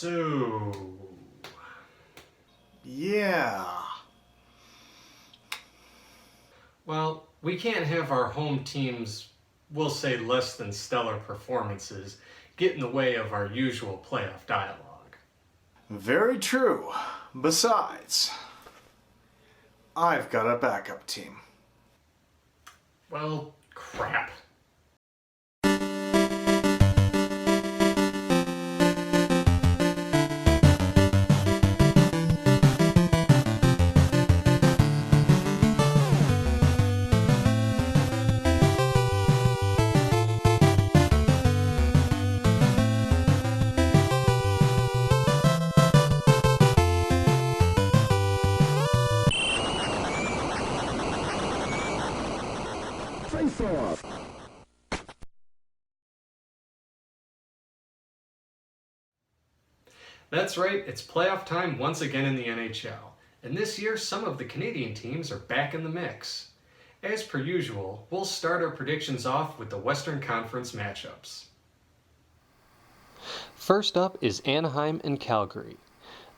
So... Yeah. Well, we can't have our home team's, we'll say, less than stellar performances get in the way of our usual playoff dialogue. Very true. Besides, I've got a backup team. Well, crap. That's right, it's playoff time once again in the NHL. And this year, some of the Canadian teams are back in the mix. As per usual, we'll start our predictions off with the Western Conference matchups. First up is Anaheim and Calgary.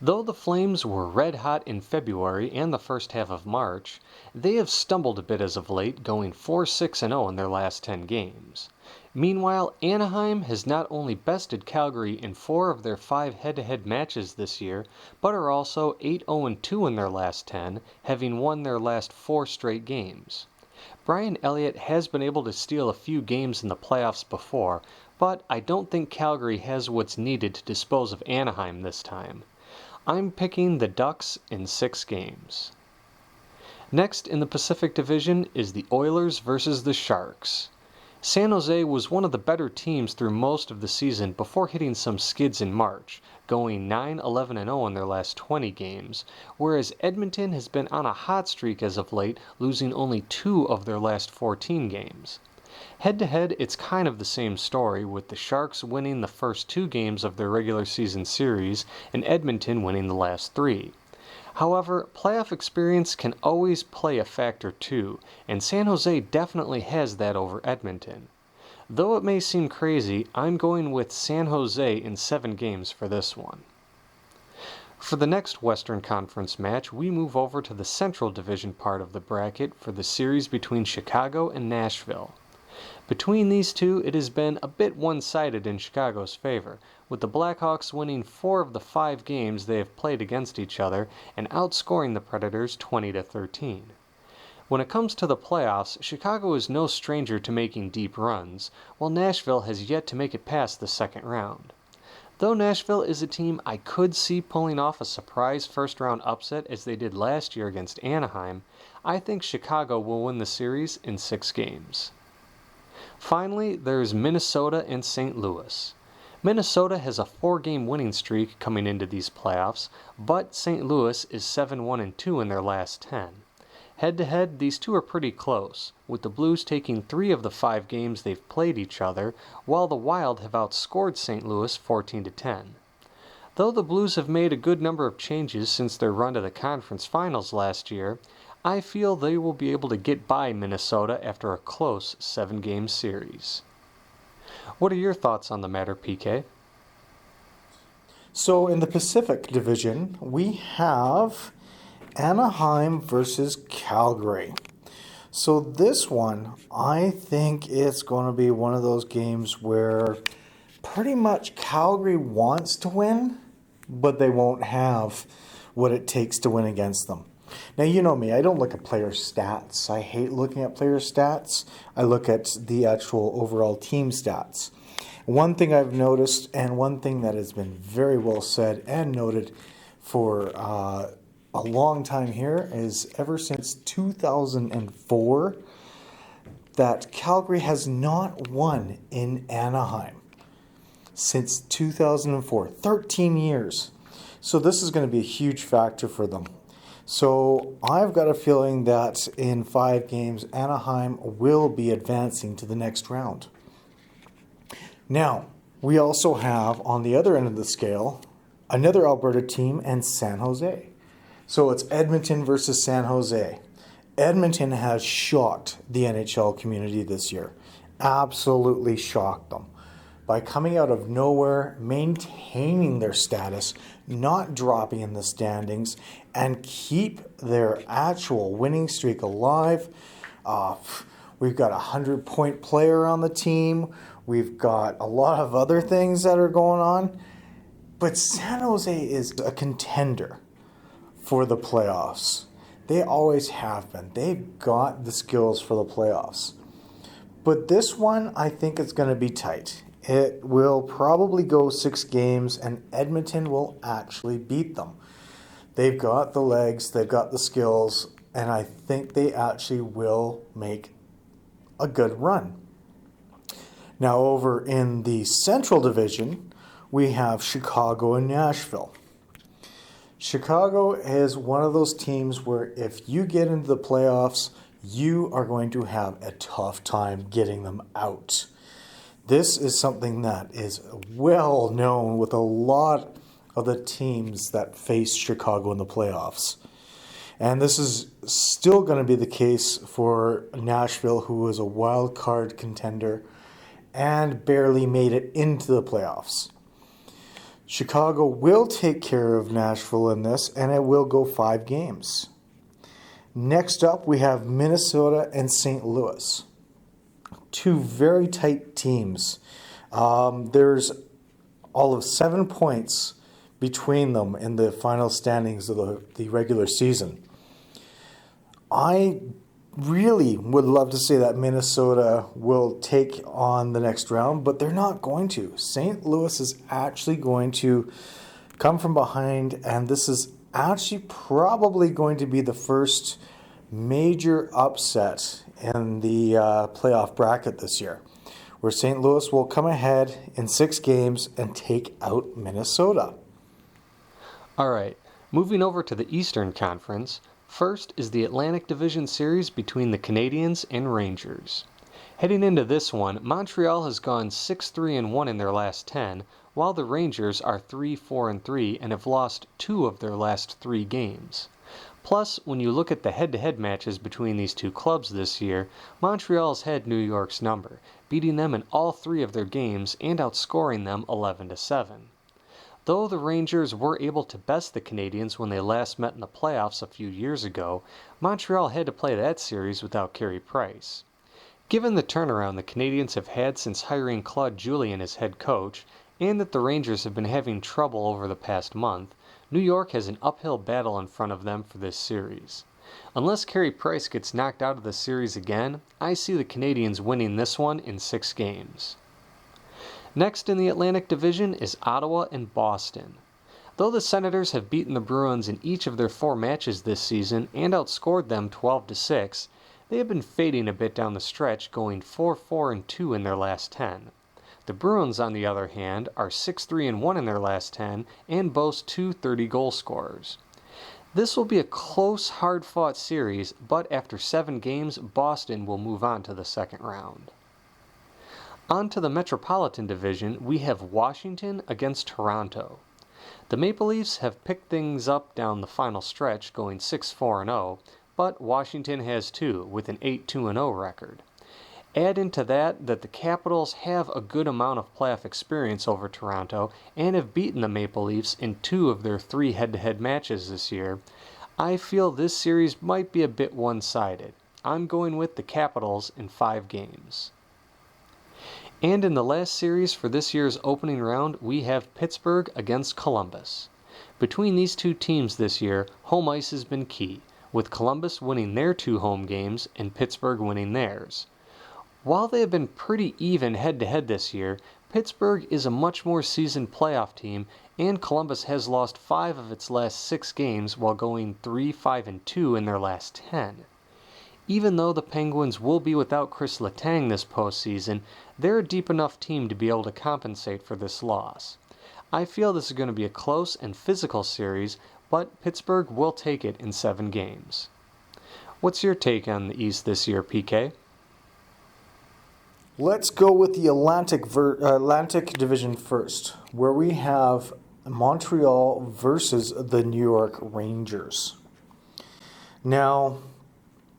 Though the Flames were red hot in February and the first half of March, they have stumbled a bit as of late, going 4-6-0 in their last 10 games. Meanwhile, Anaheim has not only bested Calgary in 4 of their 5 head-to-head matches this year, but are also 8-0-2 in their last 10, having won their last 4 straight games. Brian Elliott has been able to steal a few games in the playoffs before, but I don't think Calgary has what's needed to dispose of Anaheim this time. I'm picking the Ducks in 6 games. Next in the Pacific Division is the Oilers versus the Sharks. San Jose was one of the better teams through most of the season before hitting some skids in March, going 9-11-0 in their last 20 games, whereas Edmonton has been on a hot streak as of late, losing only 2 of their last 14 games. Head-to-head, it's kind of the same story, with the Sharks winning the first 2 games of their regular season series and Edmonton winning the last 3. However, playoff experience can always play a factor too, and San Jose definitely has that over Edmonton. Though it may seem crazy, I'm going with San Jose in 7 games for this one. For the next Western Conference match, we move over to the Central Division part of the bracket for the series between Chicago and Nashville. Between these two, it has been a bit one-sided in Chicago's favor, with the Blackhawks winning 4 of the 5 games they have played against each other and outscoring the Predators 20-13. When it comes to the playoffs, Chicago is no stranger to making deep runs, while Nashville has yet to make it past the second round. Though Nashville is a team I could see pulling off a surprise first-round upset as they did last year against Anaheim, I think Chicago will win the series in 6 games. Finally, there's Minnesota and St. Louis. Minnesota has a 4-game winning streak coming into these playoffs, but St. Louis is 7-1-2 in their last 10. Head-to-head, these two are pretty close, with the Blues taking 3 of the 5 games they've played each other, while the Wild have outscored St. Louis 14-10. Though the Blues have made a good number of changes since their run to the conference finals last year, I feel they will be able to get by Minnesota after a close 7-game series. What are your thoughts on the matter, PK? So in the Pacific Division, we have Anaheim versus Calgary. So this one, I think it's going to be one of those games where pretty much Calgary wants to win, but they won't have what it takes to win against them. Now, you know me, I don't look at player stats. I hate looking at player stats. I look at the actual overall team stats. One thing I've noticed, and one thing that has been very well said and noted for a long time here, is ever since 2004 that Calgary has not won in Anaheim. Since 2004, 13 years. So this is going to be a huge factor for them. So I've got a feeling that in 5 games, Anaheim will be advancing to the next round. Now, we also have, on the other end of the scale, another Alberta team and San Jose. So it's Edmonton versus San Jose. Edmonton has shocked the NHL community this year. Absolutely shocked them. by coming out of nowhere, maintaining their status, not dropping in the standings, and keep their actual winning streak alive. We've got a 100-point player on the team. We've got a lot of other things that are going on. But San Jose is a contender for the playoffs. They always have been. They've got the skills for the playoffs. But this one, I think it's going to be tight. It will probably go 6 games, and Edmonton will actually beat them. They've got the legs, they've got the skills, and I think they actually will make a good run. Now over in the Central Division, we have Chicago and Nashville. Chicago is one of those teams where if you get into the playoffs, you are going to have a tough time getting them out. This is something that is well known with a lot of the teams that face Chicago in the playoffs. And this is still going to be the case for Nashville, who is a wild card contender and barely made it into the playoffs. Chicago will take care of Nashville in this, and it will go 5 games. Next up, we have Minnesota and St. Louis. 2 very tight teams. There's all of 7 points between them in the final standings of the regular season. I really would love to say that Minnesota will take on the next round, but they're not going to. St. Louis is actually going to come from behind, and this is actually probably going to be the first major upset in the playoff bracket this year, where St. Louis will come ahead in 6 games and take out Minnesota. All right, moving over to the Eastern Conference. First is the Atlantic Division Series between the Canadiens and Rangers. Heading into this one, Montreal has gone 6-3-1 in their last 10, while the Rangers are 3-4-3 and have lost 2 of their last 3 games. Plus, when you look at the head-to-head matches between these 2 clubs this year, Montreal's had New York's number, beating them in all 3 of their games and outscoring them 11-7. Though the Rangers were able to best the Canadiens when they last met in the playoffs a few years ago, Montreal had to play that series without Carey Price. Given the turnaround the Canadiens have had since hiring Claude Julien as head coach, and that the Rangers have been having trouble over the past month, New York has an uphill battle in front of them for this series. Unless Carey Price gets knocked out of the series again, I see the Canadiens winning this one in 6 games. Next in the Atlantic Division is Ottawa and Boston. Though the Senators have beaten the Bruins in each of their 4 matches this season and outscored them 12-6, they have been fading a bit down the stretch, going 4-4-2 in their last 10. The Bruins, on the other hand, are 6-3-1 in their last 10 and boast 2 30-goal scorers. This will be a close, hard-fought series, but after 7 games, Boston will move on to the second round. On to the Metropolitan Division, we have Washington against Toronto. The Maple Leafs have picked things up down the final stretch, going 6-4-0, but Washington has too, with an 8-2-0 record. Add into that the Capitals have a good amount of playoff experience over Toronto and have beaten the Maple Leafs in 2 of their 3 head-to-head matches this year. I feel this series might be a bit one-sided. I'm going with the Capitals in 5 games. And in the last series for this year's opening round, we have Pittsburgh against Columbus. Between these 2 teams this year, home ice has been key, with Columbus winning their 2 home games and Pittsburgh winning theirs. While they have been pretty even head-to-head this year, Pittsburgh is a much more seasoned playoff team, and Columbus has lost 5 of its last 6 games while going 3-5-2 in their last 10. Even though the Penguins will be without Chris Letang this postseason, they're a deep enough team to be able to compensate for this loss. I feel this is going to be a close and physical series, but Pittsburgh will take it in 7 games. What's your take on the East this year, PK? Let's go with the Atlantic Division first, where we have Montreal versus the New York Rangers. Now,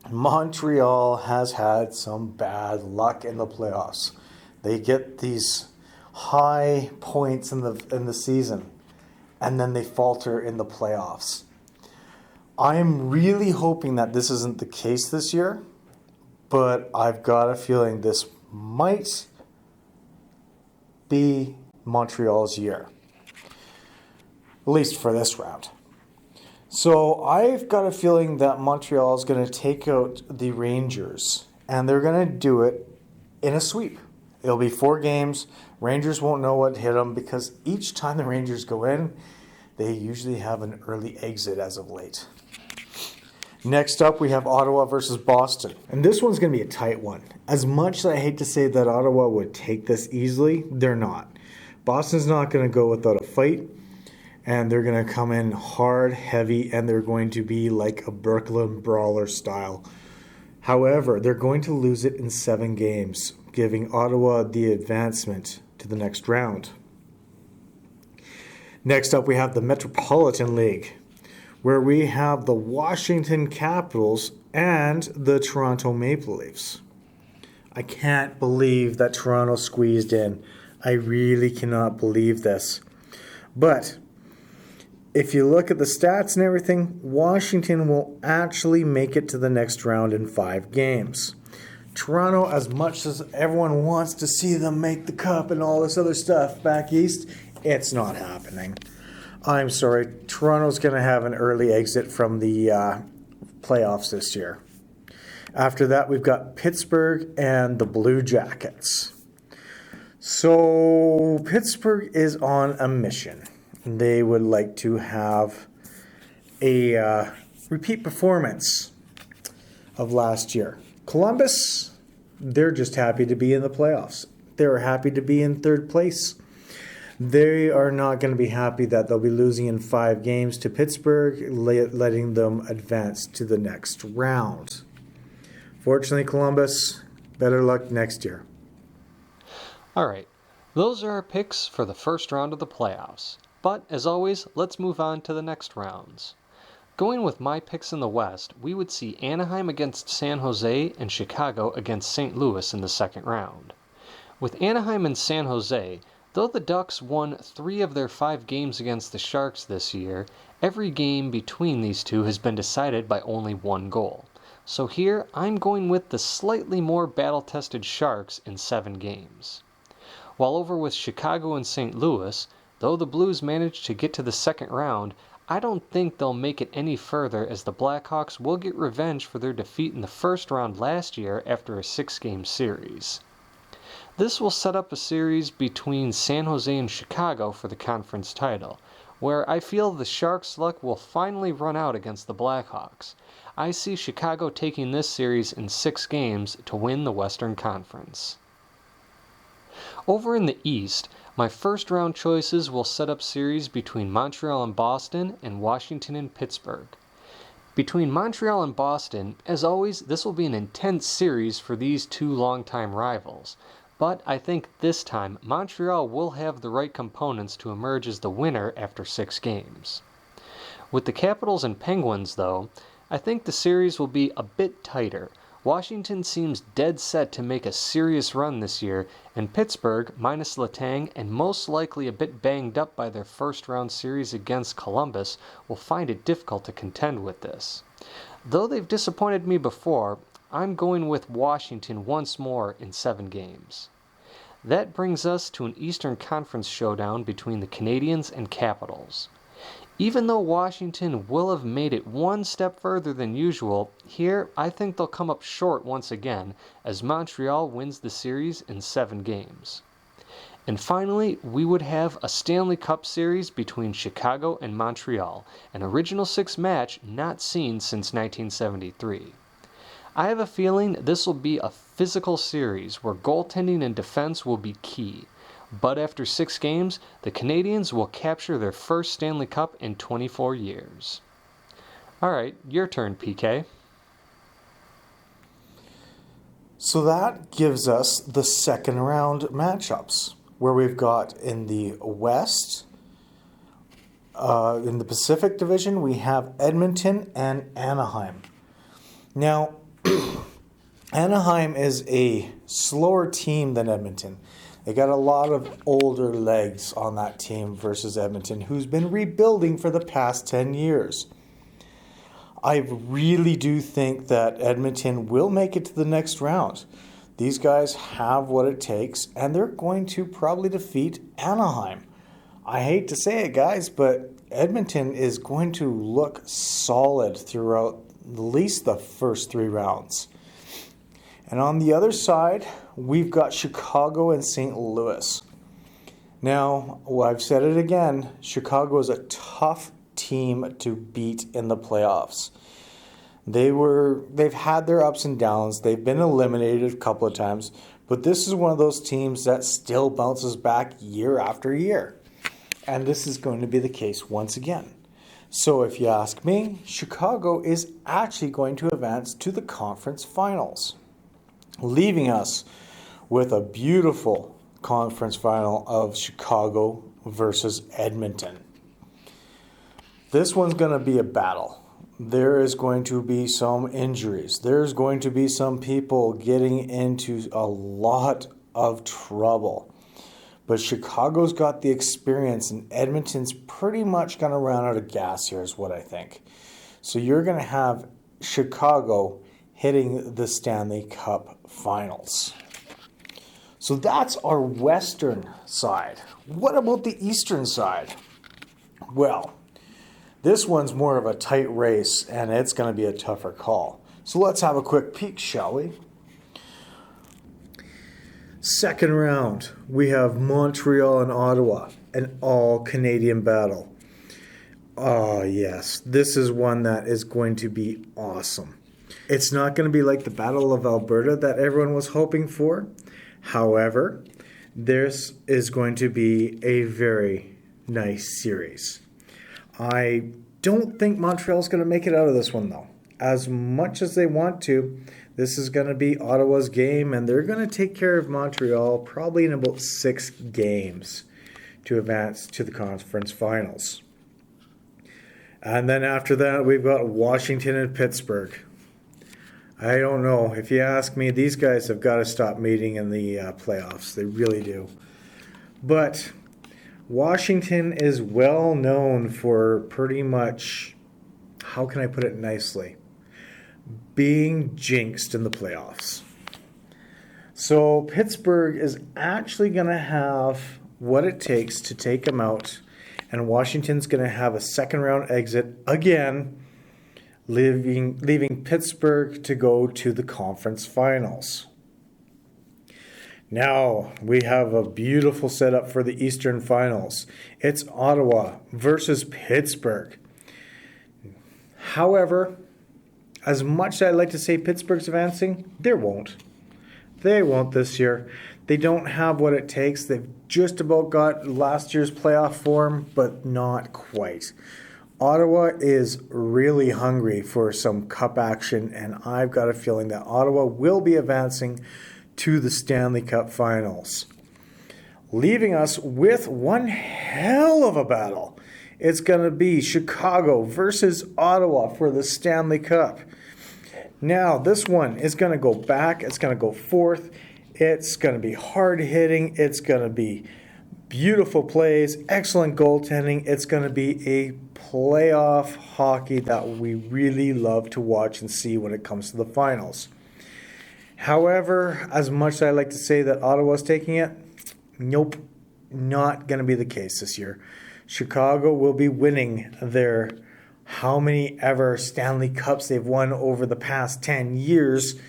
Montreal has had some bad luck in the playoffs. They get these high points in the season, and then they falter in the playoffs. I am really hoping that this isn't the case this year, but I've got a feeling this might be Montreal's year, at least for this round. So I've got a feeling that Montreal is going to take out the Rangers, and they're going to do it in a sweep. It'll be 4 games. Rangers won't know what hit them because each time the Rangers go in, they usually have an early exit as of late. Next up, we have Ottawa versus Boston. And this one's going to be a tight one. As much as I hate to say that Ottawa would take this easily, they're not. Boston's not going to go without a fight. And they're going to come in hard, heavy, and they're going to be like a Brooklyn Brawler style. However, they're going to lose it in 7 games, giving Ottawa the advancement to the next round. Next up, we have the Metropolitan League, where we have the Washington Capitals and the Toronto Maple Leafs. I can't believe that Toronto squeezed in. I really cannot believe this. But if you look at the stats and everything, Washington will actually make it to the next round in 5 games. Toronto, as much as everyone wants to see them make the cup and all this other stuff back east, it's not happening. I'm sorry, Toronto's going to have an early exit from the playoffs this year. After that, we've got Pittsburgh and the Blue Jackets. So Pittsburgh is on a mission. They would like to have a repeat performance of last year. Columbus, they're just happy to be in the playoffs. They're happy to be in 3rd place. They are not going to be happy that they'll be losing in 5 games to Pittsburgh, letting them advance to the next round. Fortunately, Columbus, better luck next year. All right, those are our picks for the first round of the playoffs. But, as always, let's move on to the next rounds. Going with my picks in the West, we would see Anaheim against San Jose and Chicago against St. Louis in the second round. With Anaheim and San Jose, though the Ducks won 3 of their 5 games against the Sharks this year, every game between these two has been decided by only 1 goal. So here, I'm going with the slightly more battle-tested Sharks in 7 games. While over with Chicago and St. Louis, though the Blues managed to get to the second round, I don't think they'll make it any further as the Blackhawks will get revenge for their defeat in the first round last year after a 6-game series. This will set up a series between San Jose and Chicago for the conference title, where I feel the Sharks' luck will finally run out against the Blackhawks. I see Chicago taking this series in 6 games to win the Western Conference. Over in the East, my first round choices will set up series between Montreal and Boston and Washington and Pittsburgh. Between Montreal and Boston, as always, this will be an intense series for these 2 longtime rivals. But I think this time Montreal will have the right components to emerge as the winner after 6 games. With the Capitals and Penguins, though, I think the series will be a bit tighter. Washington seems dead set to make a serious run this year, and Pittsburgh, minus Letang and most likely a bit banged up by their first round series against Columbus, will find it difficult to contend with this. Though they've disappointed me before, I'm going with Washington once more in 7 games. That brings us to an Eastern Conference showdown between the Canadiens and Capitals. Even though Washington will have made it 1 step further than usual, here I think they'll come up short once again as Montreal wins the series in 7 games. And finally, we would have a Stanley Cup series between Chicago and Montreal, an Original 6 match not seen since 1973. I have a feeling this will be a physical series where goaltending and defense will be key. But after 6 games, the Canadiens will capture their first Stanley Cup in 24 years. Alright, your turn, PK. So that gives us the second round matchups, where we've got in the West, in the Pacific Division, we have Edmonton and Anaheim. Now, Anaheim is a slower team than Edmonton. They got a lot of older legs on that team versus Edmonton, who's been rebuilding for the past 10 years. I really do think that Edmonton will make it to the next round. These guys have what it takes, and they're going to probably defeat Anaheim. I hate to say it, guys, but Edmonton is going to look solid throughout at least the first 3 rounds. And on the other side, we've got Chicago and St. Louis. Now, I've said it again, Chicago is a tough team to beat in the playoffs. They've had their ups and downs. They've been eliminated a couple of times, but this is one of those teams that still bounces back year after year. And this is going to be the case once again. So if you ask me, Chicago is actually going to advance to the conference finals, leaving us with a beautiful conference final of Chicago versus Edmonton. This one's going to be a battle. There is going to be some injuries. There's going to be some people getting into a lot of trouble. But Chicago's got the experience, and Edmonton's pretty much going to run out of gas here is what I think. So you're going to have Chicago hitting the Stanley Cup Finals. So that's our Western side. What about the Eastern side? Well, this one's more of a tight race, and it's going to be a tougher call. So let's have a quick peek, shall we? Second round, we have Montreal and Ottawa, an all-Canadian battle. Oh, yes, this is one that is going to be awesome. It's not going to be like the Battle of Alberta that everyone was hoping for. However, this is going to be a very nice series. I don't think Montreal's going to make it out of this one, though. As much as they want to, this is going to be Ottawa's game, and they're going to take care of Montreal probably in about 6 games to advance to the conference finals. And then after that, we've got Washington and Pittsburgh. I don't know. If you ask me, these guys have got to stop meeting in the playoffs. They really do. But Washington is well known for pretty much, how can I put it nicely, being jinxed in the playoffs. So Pittsburgh is actually going to have what it takes to take them out, and Washington's going to have a second round exit again, leaving Pittsburgh to go to the conference finals. Now, we have a beautiful setup for the Eastern Finals. It's Ottawa versus Pittsburgh. However, as much as I'd like to say Pittsburgh's advancing, they won't. They won't this year. They don't have what it takes. They've just about got last year's playoff form, but not quite. Ottawa is really hungry for some cup action, and I've got a feeling that Ottawa will be advancing to the Stanley Cup Finals, leaving us with one hell of a battle. It's going to be Chicago versus Ottawa for the Stanley Cup. Now, this one is going to go back. It's going to go forth. It's going to be hard hitting. It's going to be beautiful plays, excellent goaltending. It's going to be a playoff hockey that we really love to watch and see when it comes to the finals. However, as much as I like to say that Ottawa's taking it, nope, not going to be the case this year. Chicago will be winning their how many ever Stanley Cups they've won over the past 10 years.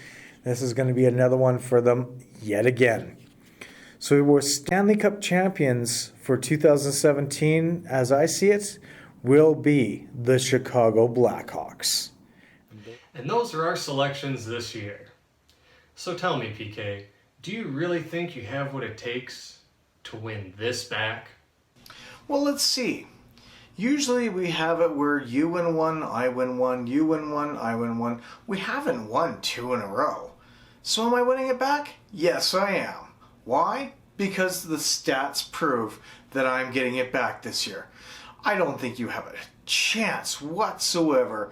This is going to be another one for them yet again. So we're Stanley Cup champions for 2017, as I see it, will be the Chicago Blackhawks. And those are our selections this year. So tell me, PK, do you really think you have what it takes to win this back? Well, let's see. Usually we have it where you win one, I win one, you win one, I win one. We haven't won 2 in a row. So am I winning it back? Yes, I am. Why? Because the stats prove that I'm getting it back this year. I don't think you have a chance whatsoever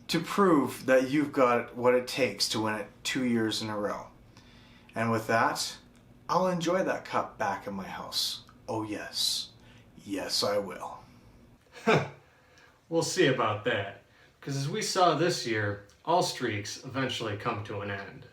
to prove that you've got what it takes to win it 2 years in a row. And with that, I'll enjoy that cup back in my house. Oh yes. Yes, I will. We'll see about that, because as we saw this year, all streaks eventually come to an end.